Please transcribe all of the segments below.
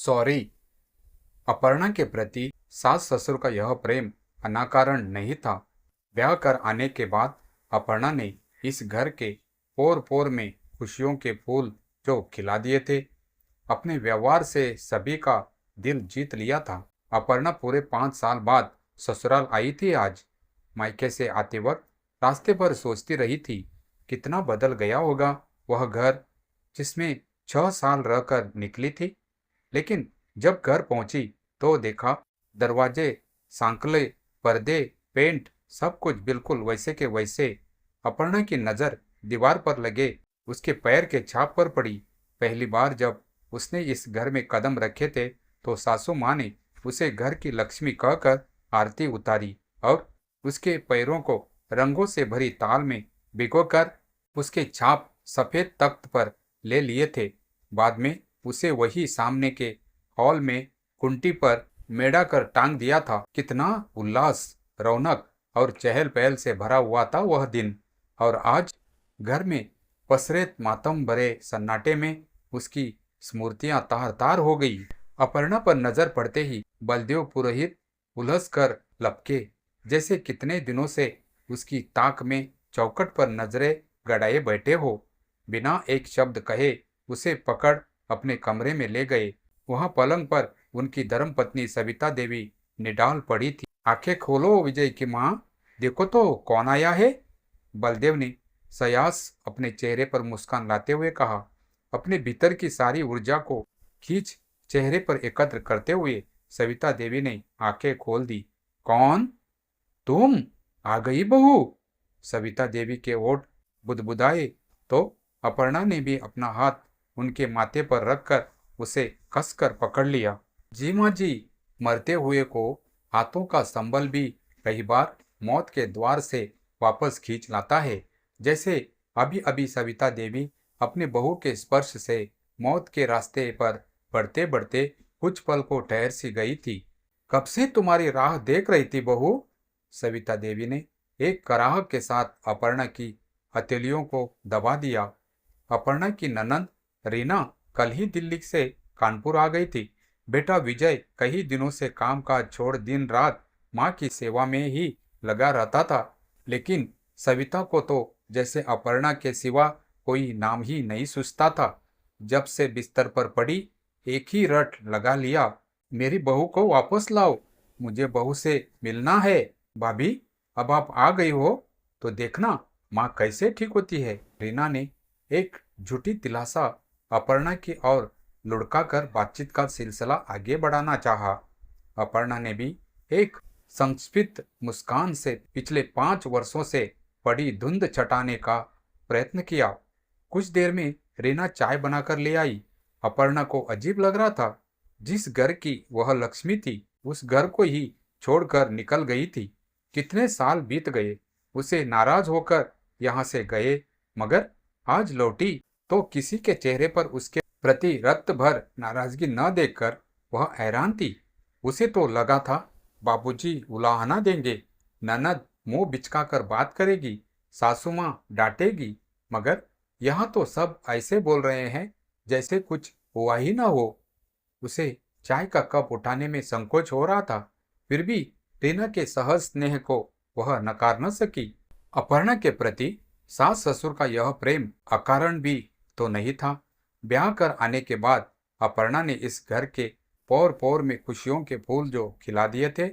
Sorry. Aparna के प्रति सास ससुर का यह प्रेम अनाकारण नहीं था। ब्याह कर आने के बाद अपर्णा ने इस घर के पोर पोर में खुशियों के फूल जो खिला दिए थे, अपने व्यवहार से सभी का दिल जीत लिया था। अपर्णा पूरे 5 साल बाद ससुराल आई थी आज। मायके से आते वक्त रास्ते पर सोचती रही थी, कितना बदल गया होगा वह घर जिसमें 6 साल रहकर निकली थी। लेकिन जब घर पहुंची तो देखा, दरवाजे, सांकले, पर्दे, पेंट, सब कुछ बिल्कुल वैसे के वैसे। अपर्णा की नज़र दीवार पर लगे उसके पैर के छाप पर पड़ी। पहली बार जब उसने इस घर में कदम रखे थे तो सासू माँ ने उसे घर की लक्ष्मी कहकर आरती उतारी और उसके पैरों को रंगों से भरी ताल में भिगोकर उसके छाप सफेद तख्त पर ले लिए थे। बाद में उसे वही सामने के हॉल में कुंटी पर मेढ़ा कर टांग दिया था। कितना उल्लास, रौनक और चहल पहल से भरा हुआ था वह दिन। और आज घर में पसरे मातम भरे सन्नाटे में उसकी स्मृतियां तार तार हो गई। अपर्णा पर नजर पड़ते ही बलदेव पुरोहित उलझ कर लपके, जैसे कितने दिनों से उसकी ताक में चौखट पर नजरें गड़ाए बैठे हो। बिना एक शब्द कहे उसे पकड़ अपने कमरे में ले गए। वहां पलंग पर उनकी धर्मपत्नी सविता देवी निडाल पड़ी थी। आंखें खोलो विजय की माँ, देखो तो कौन आया है। बलदेव ने सयास अपने चेहरे पर मुस्कान लाते हुए कहा। अपने भीतर की सारी ऊर्जा को खींच चेहरे पर एकत्र करते हुए सविता देवी ने आंखें खोल दी। कौन? तुम आ गई बहू। सविता देवी के ओठ बुदबुदाए तो अपर्णा ने भी अपना हाथ उनके माथे पर रखकर उसे कसकर पकड़ लिया। जी माँ जी। मरते हुए को हाथों का संबल भी कई बार मौत के द्वार से वापस खींच लाता है। जैसे अभी अभी सविता देवी अपने बहू के स्पर्श से मौत के रास्ते पर बढ़ते बढ़ते कुछ पल को ठहर सी गई थी। कब से तुम्हारी राह देख रही थी बहू। सविता देवी ने एक कराह के साथ अपर्णा की हथेलियों को दबा दिया। अपर्णा की ननंद रीना कल ही दिल्ली से कानपुर आ गई थी। बेटा विजय कई दिनों से काम काज छोड़ दिन रात माँ की सेवा में ही लगा रहता था। लेकिन सविता को तो जैसे अपर्णा के सिवा कोई नाम ही नहीं सूझता था। जब से बिस्तर पर पड़ी एक ही रट लगा लिया, मेरी बहू को वापस लाओ, मुझे बहू से मिलना है। भाभी, अब आप आ गई हो तो देखना माँ कैसे ठीक होती है। रीना ने एक झूठी दिलासा अपर्णा की ओर लुढ़का कर बातचीत का सिलसिला आगे बढ़ाना चाहा। अपर्णा ने भी एक संक्षिप्त मुस्कान से पिछले 5 वर्षों से पड़ी धुंध छटाने का प्रयत्न किया। कुछ देर में रीना चाय बनाकर ले आई। अपर्णा को अजीब लग रहा था। जिस घर की वह लक्ष्मी थी उस घर को ही छोड़कर निकल गई थी। कितने साल बीत गए, उसे नाराज होकर यहाँ से गए, मगर आज लौटी तो किसी के चेहरे पर उसके प्रति रक्त भर नाराजगी न देखकर वह हैरान थी। उसे तो लगा था बाबूजी उलाहना देंगे, ननद मुंह बिचकाकर बात करेगी, सासू माँ डांटेगी, मगर यहाँ तो सब ऐसे बोल रहे हैं जैसे कुछ हुआ ही ना हो। उसे चाय का कप उठाने में संकोच हो रहा था, फिर भी रीना के सहज स्नेह को वह नकार न सकी। अपर्णा के प्रति सास ससुर का यह प्रेम अकारण भी तो नहीं था। ब्याह कर आने के बाद अपर्णा ने इस घर के पौर पौर में खुशियों के फूल जो खिला दिए थे,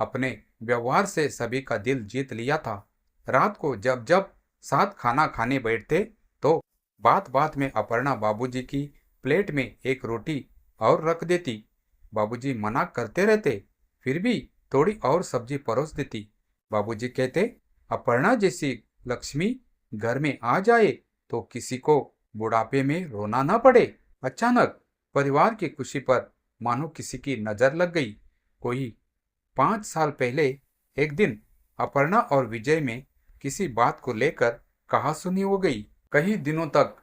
अपने व्यवहार से सभी का दिल जीत लिया था। रात को जब जब साथ खाना खाने बैठते तो बात बात में अपर्णा बाबूजी की प्लेट में एक रोटी और रख देती। बाबूजी मना करते रहते, फिर भी थोड़ी और सब्जी परोस देती। बाबूजी कहते, अपर्णा जैसी लक्ष्मी घर में आ जाए तो किसी को बुढ़ापे में रोना ना पड़े। अचानक परिवार की खुशी पर मानो किसी की नजर लग गई। कोई 5 साल पहले एक दिन अपर्णा और विजय में किसी बात को लेकर कहासुनी हो गई। कई दिनों तक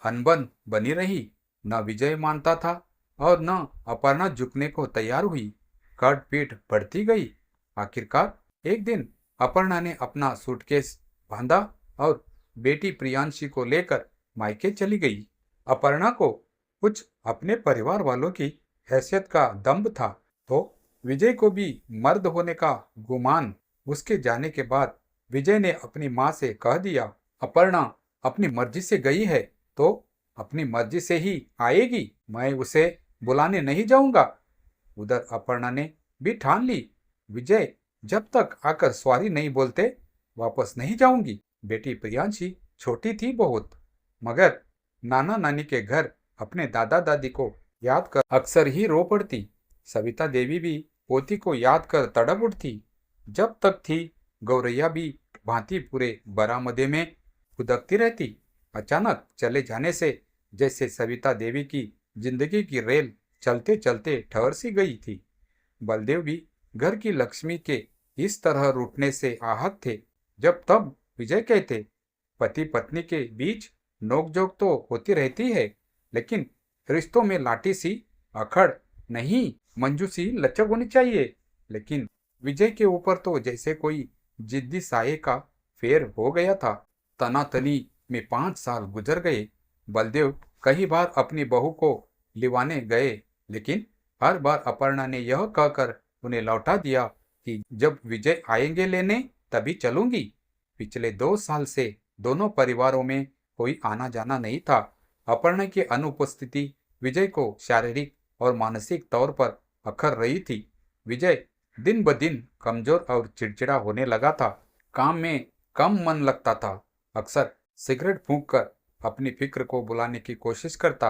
अनबन बनी रही। न विजय मानता था और न अपर्णा झुकने को तैयार हुई। कट पीट बढ़ती गई। आखिरकार एक दिन अपर्णा ने अपना सूटकेस बांधा और बेटी प्रियांशी को लेकर मायके चली गई। अपर्णा को कुछ अपने परिवार वालों की हैसियत का दम्भ था, तो विजय को भी मर्द होने का गुमान उसके जाने के बाद विजय ने अपनी माँ से कह दिया, अपर्णा अपनी मर्जी से गई है तो अपनी मर्जी से ही आएगी, मैं उसे बुलाने नहीं जाऊंगा। उधर अपर्णा ने भी ठान ली, विजय जब तक आकर सॉरी नहीं बोलते वापस नहीं जाऊंगी। बेटी प्रियांशी छोटी थी बहुत, मगर नाना नानी के घर अपने दादा दादी को याद कर अक्सर ही रो पड़ती। सविता देवी भी पोती को याद कर तड़प उठती। जब तक थी गौरैया भी भांति पूरे बरामदे में खुदकती रहती। अचानक चले जाने से जैसे सविता देवी की जिंदगी की रेल चलते चलते ठहर सी गई थी। बलदेव भी घर की लक्ष्मी के इस तरह रूठने से आहत थे। जब तब विजय कहते, पति पत्नी के बीच नोकझोंक तो होती रहती है, लेकिन रिश्तों में लाठी सी अखड़ नहीं, मंजूसी लचक होनी चाहिए। लेकिन विजय के ऊपर तो जैसे कोई जिद्दी साये का फेर हो गया था। तनातनी में 5 साल गुजर गए। बलदेव कई बार अपनी बहू को लिवाने गए, लेकिन हर बार अपर्णा ने यह कहकर उन्हें लौटा दिया कि जब विजय आएंगे लेने तभी चलूंगी। पिछले 2 साल से दोनों परिवारों में कोई आना जाना नहीं था। अपर्णा की अनुपस्थिति विजय को शारीरिक और मानसिक तौर पर अखर रही थी। विजय दिन ब दिन कमजोर और चिड़चिड़ा होने लगा था। काम में कम मन लगता था। अक्सर सिगरेट फूंककर अपनी फिक्र को बुलाने की कोशिश करता।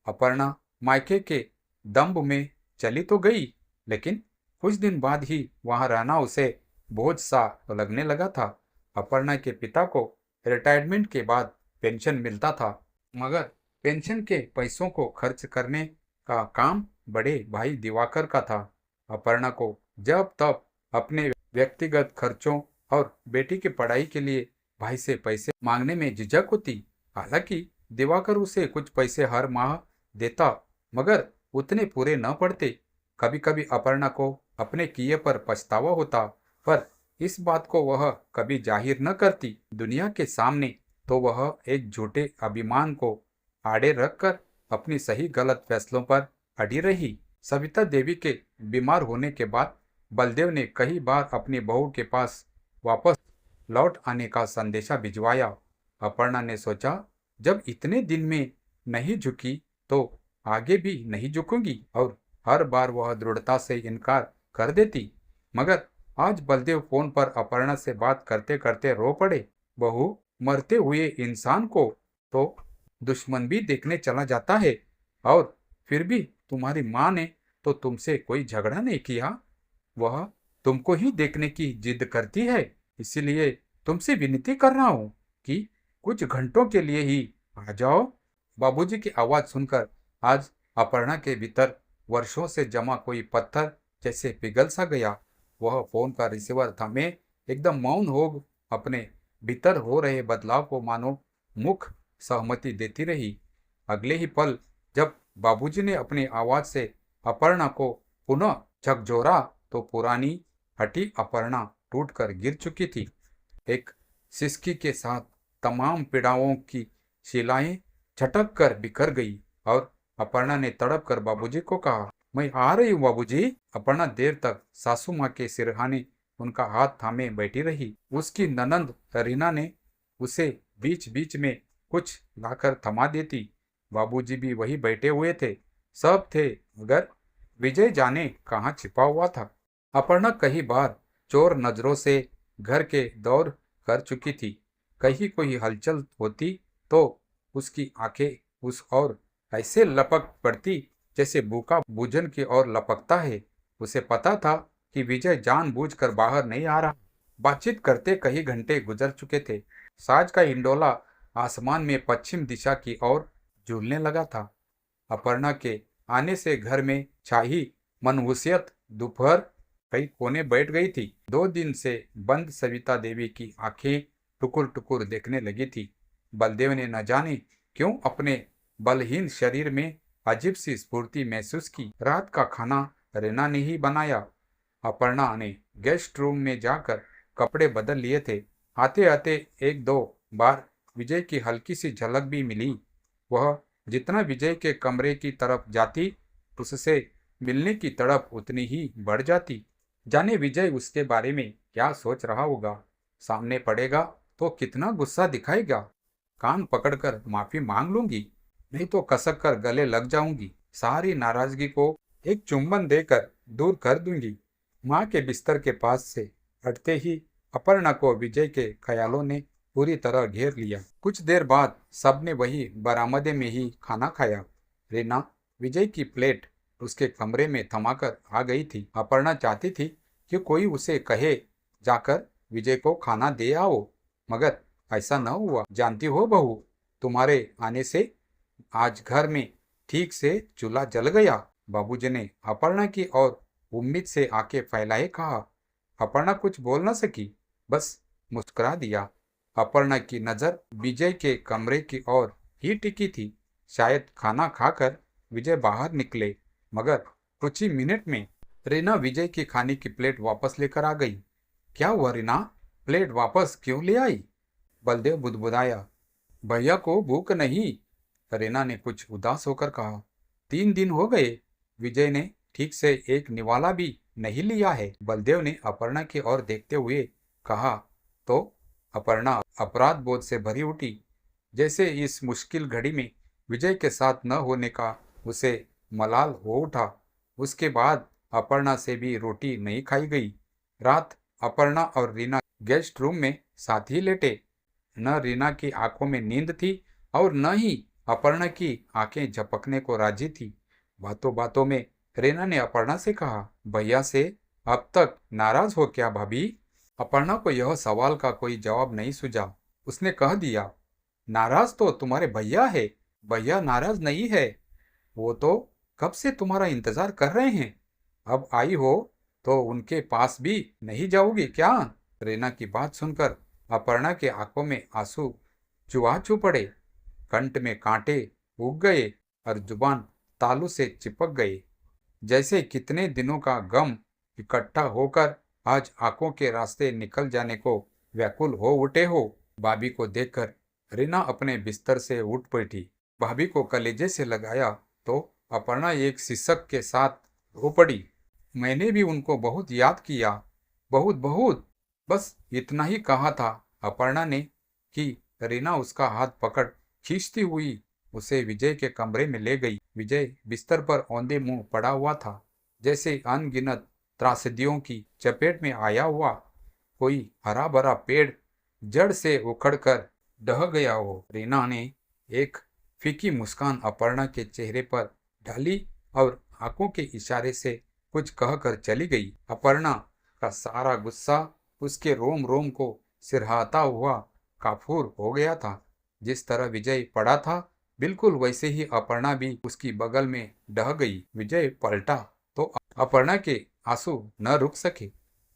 अपर्णा मायके के दम्भ में चली तो गई, लेकिन कुछ दिन बाद ही वहां रहना उसे बोझ सा लगने लगा था। अपर्णा के पिता को रिटायरमेंट के बाद पेंशन मिलता था, मगर पेंशन के पैसों को खर्च करने का काम बड़े भाई दिवाकर का था। अपर्णा को जब तब अपने व्यक्तिगत खर्चों और बेटी की पढ़ाई के लिए भाई से पैसे मांगने में झिझक होती। हालांकि दिवाकर उसे कुछ पैसे हर माह देता, मगर उतने पूरे न पड़ते। कभी कभी अपर्णा को अपने किए पर पछतावा होता, पर इस बात को वह कभी जाहिर न करती। दुनिया के सामने तो वह एक झूठे अभिमान को आड़े रखकर अपनी सही गलत फैसलों पर अड़ी रही। सविता देवी के बीमार होने के बाद बलदेव ने कई बार अपनी बहू के पास वापस लौट आने का संदेशा भिजवाया। अपर्णा ने सोचा, जब इतने दिन में नहीं झुकी तो आगे भी नहीं झुकूंगी, और हर बार वह दृढ़ता से इनकार कर देती। मगर आज बलदेव फोन पर अपर्णा से बात करते करते रो पड़े। बहू, मरते हुए इंसान को तो दुश्मन भी देखने चला जाता है, और फिर भी तुम्हारी माँ ने तो तुमसे कोई झगड़ा नहीं किया। वह तुमको ही देखने की जिद करती है, इसीलिए तुमसे विनती कर रहा हूँ कि कुछ घंटों के लिए ही आ जाओ। बाबूजी की आवाज सुनकर आज अपर्णा के भीतर वर्षों से जमा कोई पत्थर जैसे पिघल सा गया। वह फोन का रिसीवर थामे एकदम मौन हो अपने भीतर हो रहे बदलाव को मानो मुख सहमति देती रही। अगले ही पल जब बाबूजी ने अपनी आवाज से अपर्णा को पुनः झकझोरा तो पुरानी हटी अपर्णा टूटकर गिर चुकी थी। एक सिसकी के साथ तमाम पीड़ाओं की शिलाएं झटक कर बिखर गई, और अपर्णा ने तड़प कर बाबूजी को कहा, मैं आ रही हूँ बाबूजी। अपर्णा देर तक सासू माँ के सिरहाने उनका हाथ थामे बैठी रही। उसकी ननंद रीना ने उसे बीच बीच में कुछ लाकर थमा देती। बाबूजी भी वही बैठे हुए थे। सब थे, मगर विजय जाने कहाँ छिपा हुआ था। अपर्णा कई बार चोर नजरों से घर के दौर कर चुकी थी। कहीं कोई हलचल होती तो उसकी आंखें उस और ऐसे लपक पड़ती जैसे भूखा भोजन की ओर लपकता है। उसे पता था कि विजय जानबूझकर बाहर नहीं आ रहा। बातचीत करते कई घंटे गुजर चुके थे। साज का हिंडोला आसमान में पश्चिम दिशा की ओर झूलने लगा था। अपर्णा के आने से घर में छाई मनहूसियत दोपहर कई कोने बैठ गई थी। 2 दिन से बंद सविता देवी की आंखें टुकुर टुकुर देखने लगी थी। बलदेव ने न जाने क्यों अपने बलहीन शरीर में अजीब सी स्फूर्ति महसूस की। रात का खाना रीना ने ही बनाया। अपर्णा ने गेस्ट रूम में जाकर कपड़े बदल लिए थे। आते आते 1-2 बार विजय की हल्की सी झलक भी मिली। वह जितना विजय के कमरे की तरफ जाती उससे मिलने की तड़प उतनी ही बढ़ जाती। जाने विजय उसके बारे में क्या सोच रहा होगा। सामने पड़ेगा तो कितना गुस्सा दिखाएगा। कान पकड़कर माफी मांग लूंगी, नहीं तो कसक कर गले लग जाऊंगी। सारी नाराजगी को एक चुंबन देकर दूर कर दूंगी। माँ के बिस्तर के पास से हटते ही अपर्णा को विजय के ख्यालों ने पूरी तरह घेर लिया। कुछ देर बाद सबने वही बरामदे में ही खाना खाया। रीना विजय की प्लेट उसके कमरे में थमाकर आ गई थी। अपर्णा चाहती थी कि कोई उसे कहे जाकर विजय को खाना दे आओ, मगर ऐसा न हुआ। जानती हो बहू, तुम्हारे आने से आज घर में ठीक से चूल्हा जल गया। बाबूजी ने अपर्णा की ओर उम्मीद से आंखें फैलाए कहा। अपर्णा कुछ बोल न सकी, बस मुस्कुरा दिया। अपर्णा की नजर विजय के कमरे की ओर ही टिकी थी। शायद खाना खाकर विजय बाहर निकले, मगर कुछ ही मिनट में रीना विजय की खाने की प्लेट वापस लेकर आ गई। क्या हुआ रीना, प्लेट वापस क्यों ले आई? बलदेव बुदबुदाया। भैया को भूख नहीं, रीना ने कुछ उदास होकर कहा। 3 दिन हो गए, विजय ने ठीक से एक निवाला भी नहीं लिया है, बलदेव ने अपर्णा की ओर देखते हुए कहा। तो अपर्णा अपराध बोध से भरी उठी। जैसे इस मुश्किल घड़ी में विजय के साथ न होने का उसे मलाल हो उठा। उसके बाद अपर्णा से भी रोटी नहीं खाई गई। रात अपर्णा और रीना गेस्ट रूम में साथ ही लेटे। न रीना की आंखों में नींद थी और न ही अपर्णा की आंखें झपकने को राजी थी। बातों बातों में रीना ने अपर्णा से कहा, भैया से अब तक नाराज हो क्या भाभी? अपर्णा को यह सवाल का कोई जवाब नहीं सूझा। उसने कह दिया, नाराज तो तुम्हारे भैया है, भैया नाराज नहीं है। वो तो कब से तुम्हारा इंतजार कर रहे हैं। अब आई हो तो उनके पास भी नहीं जाओगी क्या? रीना की बात सुनकर अपर्णा के आंखों में आंसू चुआ पड़े। कंठ में कांटे उग गए और जुबान तालू से चिपक गए। जैसे कितने दिनों का गम इकट्ठा होकर आज आंखों के रास्ते निकल जाने को व्याकुल हो उठे हो। भाभी को देखकर रीना अपने बिस्तर से उठ बैठी। भाभी को कलेजे से लगाया तो अपर्णा एक सिसक के साथ रो पड़ी। मैंने भी उनको बहुत याद किया, बहुत बहुत, बस इतना ही कहा था अपर्णा ने कि रीना उसका हाथ पकड़ खींचती हुई उसे विजय के कमरे में ले गई। विजय बिस्तर पर औंधे मुंह पड़ा हुआ था, जैसे अनगिनत त्रासदियों की चपेट में आया हुआ कोई हरा भरा पेड़ जड़ से उखड़कर ढह गया हो। रीना ने एक फीकी मुस्कान अपर्णा के चेहरे पर डाली और आंखों के इशारे से कुछ कहकर चली गई। अपर्णा का सारा गुस्सा उसके रोम रोम को सिरहाता हुआ काफूर हो गया था। जिस तरह विजय पड़ा था, बिल्कुल वैसे ही अपर्णा भी उसकी बगल में ढह गई। विजय पलटा तो अपर्णा के आंसू न रुक सके।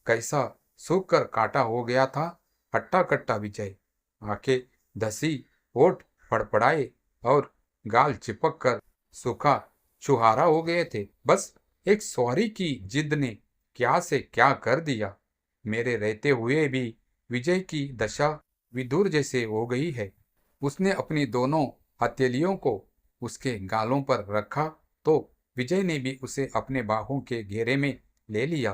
कैसा सूख कर काटा हो गया था हट्टा कट्टा विजय। आंखें धसी, होठ फड़फड़ाए और गाल चिपक कर सूखा छुहारा हो गए थे। बस एक सॉरी की जिद ने क्या से क्या कर दिया। मेरे रहते हुए भी विजय की दशा विदुर जैसे हो गई है। उसने अपनी दोनों हथेलियों को उसके गालों पर रखा तो विजय ने भी उसे अपने बाहों के घेरे में ले लिया।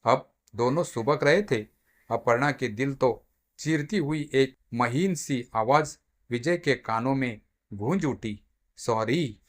अब दोनों सुबक रहे थे। अपर्णा के दिल तो चीरती हुई एक महीन सी आवाज विजय के कानों में गूंज उठी, सॉरी।